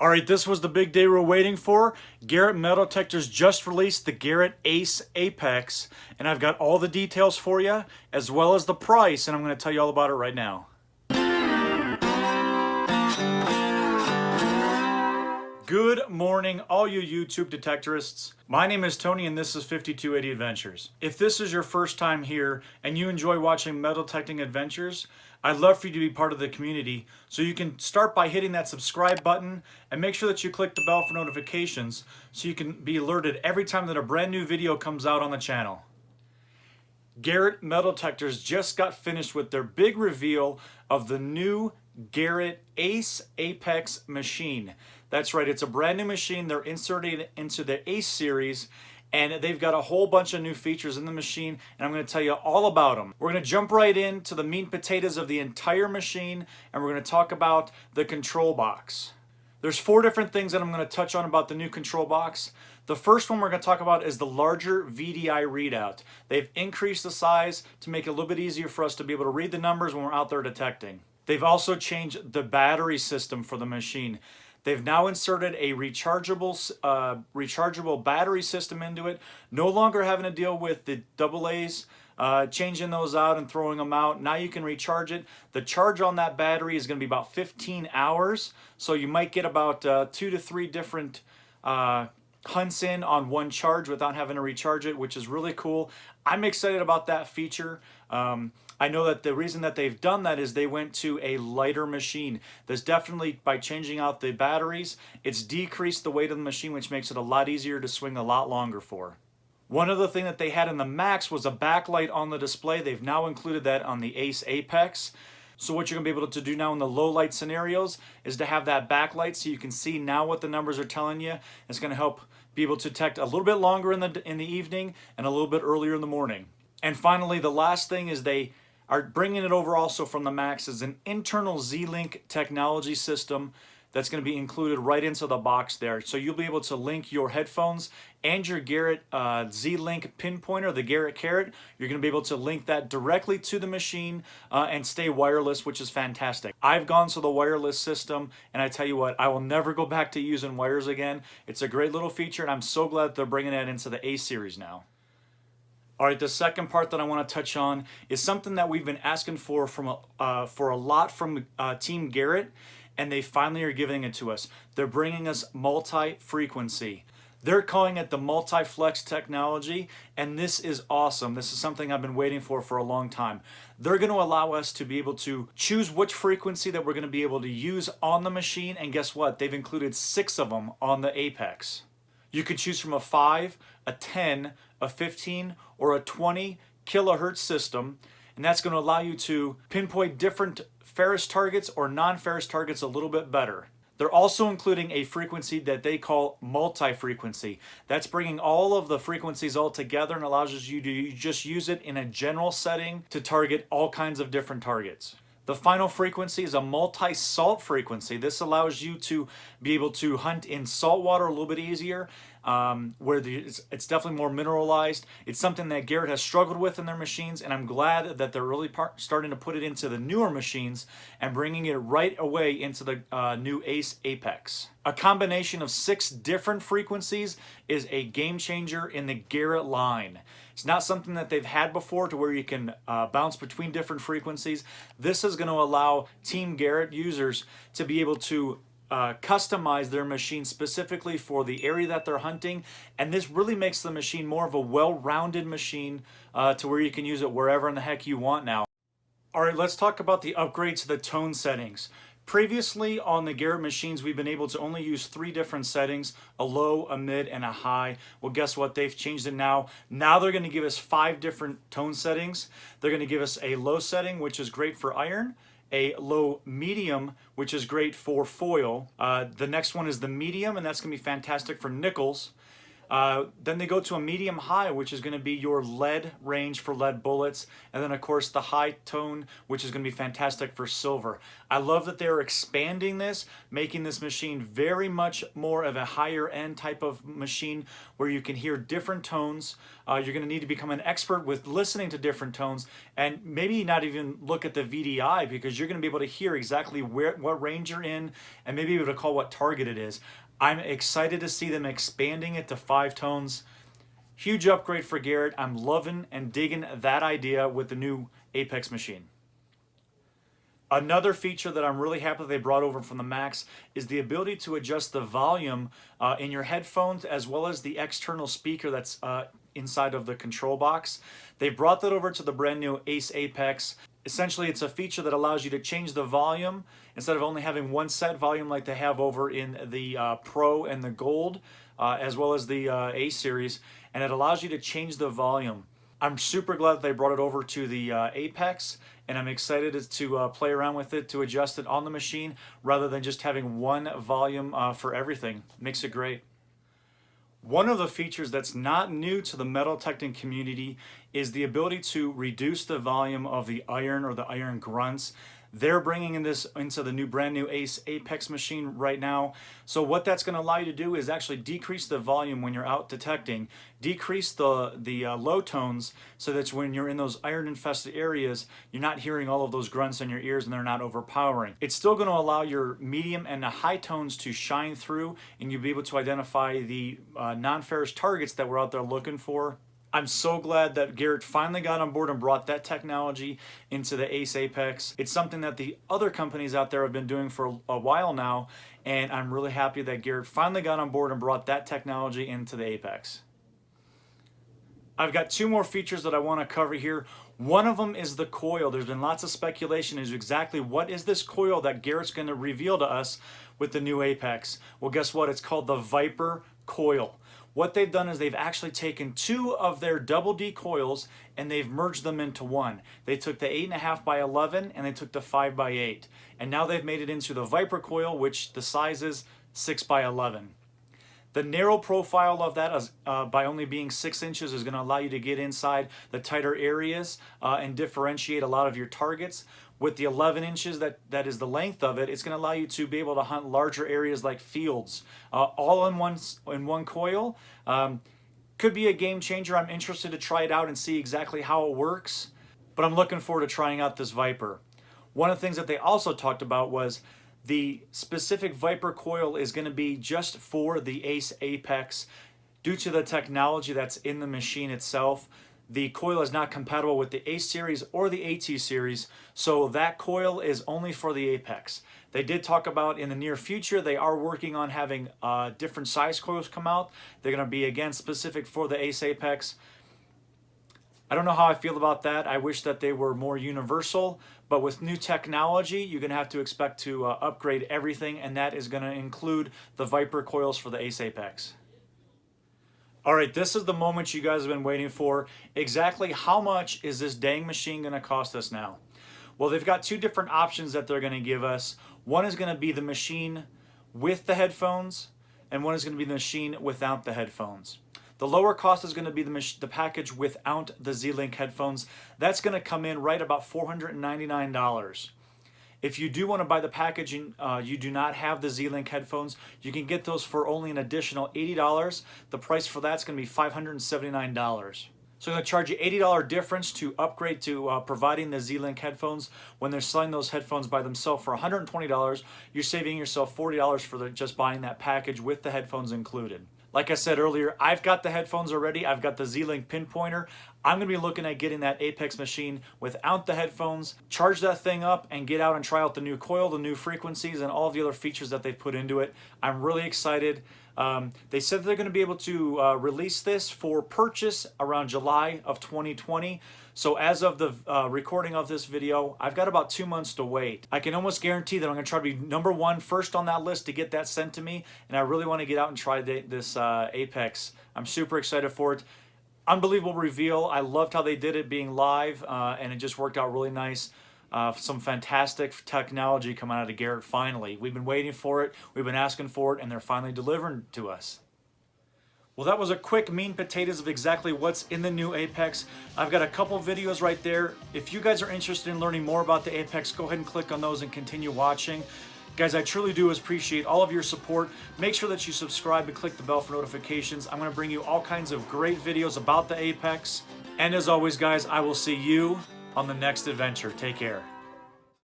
All right, this was the big day we're waiting for. Garrett Metal Detectors just released the Garrett Ace Apex, and I've got all the details for you, as well as the price, and I'm going to tell you all about it right now. Good morning, all you YouTube detectorists. My name is Tony and this is 5280 Adventures. If this is your first time here and you enjoy watching metal detecting adventures, I'd love for you to be part of the community, so you can start by hitting that subscribe button and make sure that you click the bell for notifications so you can be alerted every time that a brand new video comes out on the channel. Garrett Metal Detectors just got finished with their big reveal of the new Garrett Ace Apex machine. That's right, it's a brand new machine. They're inserting it into the Ace series, and they've got a whole bunch of new features in the machine, and I'm going to tell you all about them. We're going to jump right into the meat and potatoes of the entire machine, and we're going to talk about the control box. There's 4 different things that I'm going to touch on about the new control box. The first one we're going to talk about is the larger VDI readout. They've increased the size to make it a little bit easier for us to be able to read the numbers when we're out there detecting. They've also changed the battery system for the machine. They've now inserted a rechargeable battery system into it. No longer having to deal with the AA's, changing those out and throwing them out. Now you can recharge it. The charge on that battery is going to be about 15 hours. So you might get about 2 to 3 different hunts in on one charge without having to recharge it, which is really cool. I'm excited about that feature. I know that the reason that they've done that is they went to a lighter machine. There's definitely, by changing out the batteries, it's decreased the weight of the machine, which makes it a lot easier to swing a lot longer for. One other thing that they had in the Max was a backlight on the display. They've now included that on the Ace Apex. So what you're going to be able to do now in the low light scenarios is to have that backlight so you can see now what the numbers are telling you. It's going to help be able to detect a little bit longer in the evening and a little bit earlier in the morning. And finally, the last thing is they are bringing it over also from the Max as an internal Z-Link technology system that's going to be included right into the box there. So you'll be able to link your headphones and your Garrett Z-Link pinpointer, the Garrett Carrot. You're going to be able to link that directly to the machine and stay wireless, which is fantastic. I've gone to the wireless system, and I tell you what, I will never go back to using wires again. It's a great little feature, and I'm so glad they're bringing that into the A series now. All right, the second part that I want to touch on is something that we've been asking for a lot from Team Garrett, and they finally are giving it to us. They're bringing us MultiFrequency. They're calling it the MultiFlex technology, and this is awesome. This is something I've been waiting for a long time. They're going to allow us to be able to choose which frequency that we're going to be able to use on the machine, and guess what? They've included 6 of them on the Apex. You could choose from a 5, a 10, a 15, or a 20 kilohertz system, and that's going to allow you to pinpoint different ferrous targets or non-ferrous targets a little bit better. They're also including a frequency that they call multi-frequency. That's bringing all of the frequencies all together and allows you to just use it in a general setting to target all kinds of different targets. The final frequency is a multi-salt frequency. This allows you to be able to hunt in salt water a little bit easier, where it's definitely more mineralized. It's something that Garrett has struggled with in their machines, and I'm glad that they're really starting to put it into the newer machines and bringing it right away into the new Ace Apex. A combination of 6 different frequencies is a game changer in the Garrett line. It's not something that they've had before to where you can bounce between different frequencies. This is going to allow Team Garrett users to be able to customize their machine specifically for the area that they're hunting, and this really makes the machine more of a well-rounded machine to where you can use it wherever in the heck you want now. All right, let's talk about the upgrades to the tone settings. Previously on the Garrett machines, we've been able to only use 3 different settings, a low, a mid, and a high. Well, guess what? They've changed it now. Now they're going to give us 5 different tone settings. They're going to give us a low setting, which is great for iron, a low medium, which is great for foil. The next one is the medium, and that's going to be fantastic for nickels. Then they go to a medium high, which is going to be your lead range for lead bullets. And then of course the high tone, which is going to be fantastic for silver. I love that they're expanding this, making this machine very much more of a higher end type of machine where you can hear different tones. You're going to need to become an expert with listening to different tones and maybe not even look at the VDI, because you're going to be able to hear exactly what range you're in and maybe be able to call what target it is. I'm excited to see them expanding it to 5 tones. Huge upgrade for Garrett. I'm loving and digging that idea with the new Apex machine. Another feature that I'm really happy they brought over from the Max is the ability to adjust the volume in your headphones, as well as the external speaker that's inside of the control box. They brought that over to the brand new Ace Apex. Essentially, it's a feature that allows you to change the volume instead of only having one set volume like they have over in the Pro and the Gold, as well as the A series, and it allows you to change the volume. I'm super glad that they brought it over to the Apex, and I'm excited to play around with it, to adjust it on the machine rather than just having one volume for everything. Makes it great. One of the features that's not new to the metal detecting community is the ability to reduce the volume of the iron or the iron grunts. They're bringing this into the brand new Ace Apex machine right now. So what that's going to allow you to do is actually decrease the volume when you're out detecting, decrease the low tones, so that when you're in those iron infested areas, you're not hearing all of those grunts in your ears and they're not overpowering. It's still going to allow your medium and the high tones to shine through, and you'll be able to identify the non-ferrous targets that we're out there looking for. I'm so glad that Garrett finally got on board and brought that technology into the Ace Apex. It's something that the other companies out there have been doing for a while now, and I'm really happy that Garrett finally got on board and brought that technology into the Apex. I've got 2 more features that I want to cover here. One of them is the coil. There's been lots of speculation as to exactly what is this coil that Garrett's going to reveal to us with the new Apex. Well, guess what? It's called the Viper Coil. What they've done is they've actually taken 2 of their double D coils and they've merged them into one. They took the 8.5 by 11 and they took the 5 by 8. And now they've made it into the Viper Coil, which the size is 6 by 11. The narrow profile of that is, by only being 6 inches, is going to allow you to get inside the tighter areas and differentiate a lot of your targets. With the 11 inches that is the length of it, it's going to allow you to be able to hunt larger areas like fields, all in one coil. Could be a game changer. I'm interested to try it out and see exactly how it works, but I'm looking forward to trying out this Viper. One of the things that they also talked about was the specific Viper coil is going to be just for the Ace Apex. Due to the technology that's in the machine itself, the coil is not compatible with the Ace series or the AT series, so that coil is only for the Apex. They did talk about in the near future they are working on having different size coils come out. They're going to be again specific for the Ace Apex. I don't know how I feel about that. I wish that they were more universal, but with new technology, you're going to have to expect to upgrade everything, and that is going to include the Viper coils for the Ace Apex. All right, this is the moment you guys have been waiting for. Exactly how much is this dang machine going to cost us now? Well, they've got 2 different options that they're going to give us. One is going to be the machine with the headphones, and one is going to be the machine without the headphones. The lower cost is going to be the package without the Z-Link headphones. That's going to come in right about $499. If you do want to buy the package and you do not have the Z-Link headphones, you can get those for only an additional $80. The price for that's going to be $579. So I'm going to charge you $80 difference to upgrade to providing the Z-Link headphones. When they're selling those headphones by themselves for $120, you're saving yourself $40 for just buying that package with the headphones included. Like I said earlier, I've got the headphones already. I've got the Z-Link pinpointer. I'm going to be looking at getting that Apex machine without the headphones, charge that thing up, and get out and try out the new coil, the new frequencies, and all of the other features that they've put into it. I'm really excited. They said they're going to be able to release this for purchase around July of 2020. So as of the recording of this video, I've got about 2 months to wait. I can almost guarantee that I'm going to try to be #1 first on that list to get that sent to me, and I really want to get out and try this Apex. I'm super excited for it. Unbelievable reveal. I loved how they did it being live, and it just worked out really nice. Some fantastic technology coming out of Garrett finally. We've been waiting for it, we've been asking for it, and they're finally delivering to us. Well, that was a quick mean potatoes of exactly what's in the new Apex. I've got a couple videos right there. If you guys are interested in learning more about the Apex, go ahead and click on those and continue watching. Guys, I truly do appreciate all of your support. Make sure that you subscribe and click the bell for notifications. I'm going to bring you all kinds of great videos about the Apex. And as always, guys, I will see you on the next adventure. Take care.